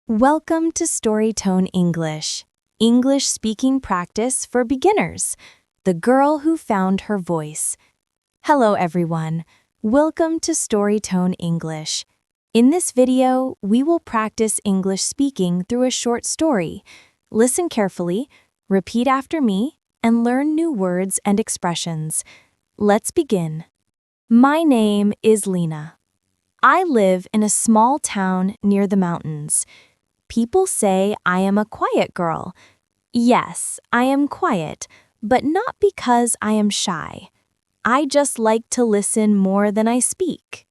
Welcome to StoryTone English, English speaking practice for beginners. The girl who found her voice. Hello everyone. Welcome to StoryTone English. In this video, we will practice English speaking through a short story. Listen carefully, repeat after me, and learn new words and expressions. Let's begin. My name is Lena. I live in a small town near the mountains. People say I am a quiet girl. Yes, I am quiet, but not because I am shy. I just like to listen more than I speak.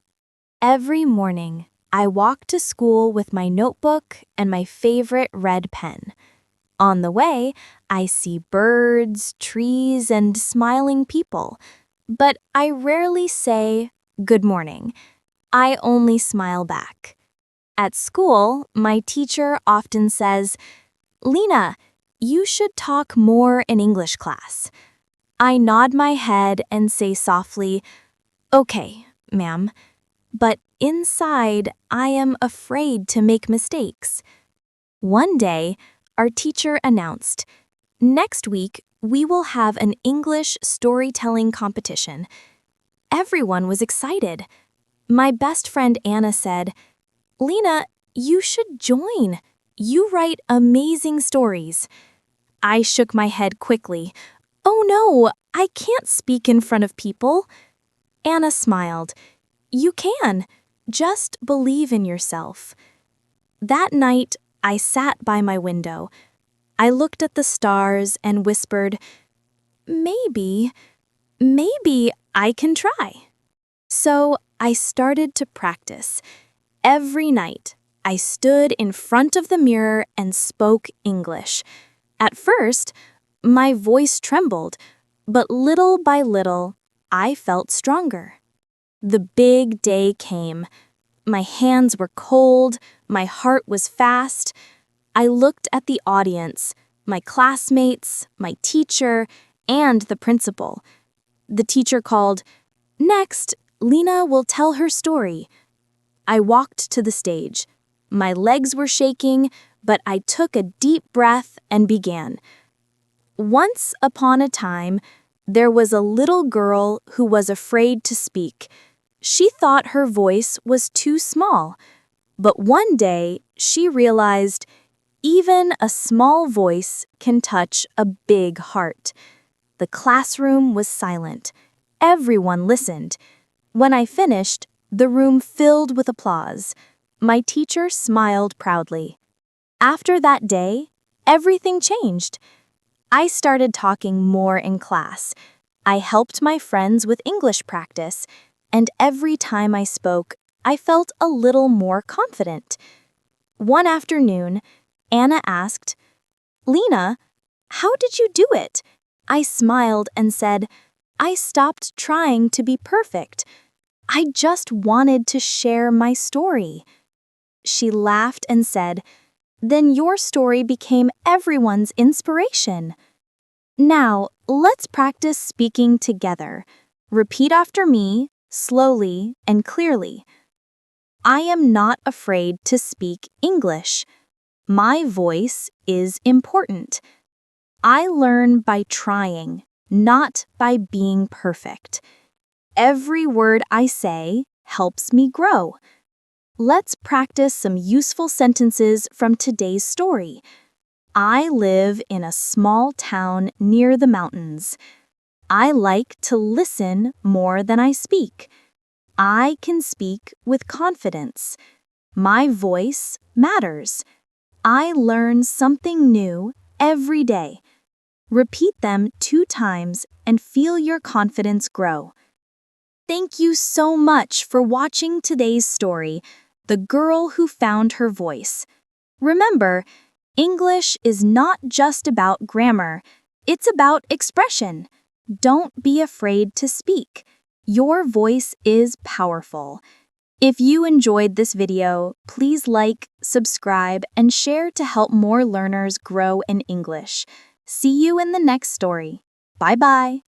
Every morning, I walk to school with my notebook and my favorite red pen. On the way, I see birds, trees, and smiling people, but I rarely say, "Good morning." I only smile back. At school, my teacher often says, "Lena, you should talk more in English class." I nod my head and say softly, "Okay, ma'am," but inside I am afraid to make mistakes. One day, our teacher announced, "Next week, we will have an English storytelling competition." Everyone was excited. My best friend Anna said, "Lena, you should join. You write amazing stories." I shook my head quickly. "Oh no, I can't speak in front of people." Anna smiled. "You can. Just believe in yourself." That night, I sat by my window. I looked at the stars and whispered, maybe I can try." So I started to practice. Every night, I stood in front of the mirror and spoke English. At first, my voice trembled, but little by little, I felt stronger. The big day came. My hands were cold, my heart was fast. I looked at the audience, my classmates, my teacher, and the principal. The teacher called, "Next, Lena will tell her story." I walked to the stage. My legs were shaking, but I took a deep breath and began. Once upon a time, there was a little girl who was afraid to speak. She thought her voice was too small. But one day, she realized even a small voice can touch a big heart. The classroom was silent. Everyone listened. When I finished, the room filled with applause. My teacher smiled proudly. After that day, everything changed. I started talking more in class. I helped my friends with English practice, and every time I spoke, I felt a little more confident. One afternoon, Anna asked, "Lena, how did you do it?" I smiled and said, "I stopped trying to be perfect. I just wanted to share my story." She laughed and said, "Then your story became everyone's inspiration." Now, let's practice speaking together. Repeat after me, slowly and clearly. I am not afraid to speak English. My voice is important. I learn by trying, not by being perfect. Every word I say helps me grow. Let's practice some useful sentences from today's story. I live in a small town near the mountains. I like to listen more than I speak. I can speak with confidence. My voice matters. I learn something new every day. Repeat them 2 times and feel your confidence grow. Thank you so much for watching today's story, The Girl Who Found Her Voice. Remember, English is not just about grammar, it's about expression. Don't be afraid to speak. Your voice is powerful. If you enjoyed this video, please like, subscribe, and share to help more learners grow in English. See you in the next story. Bye-bye.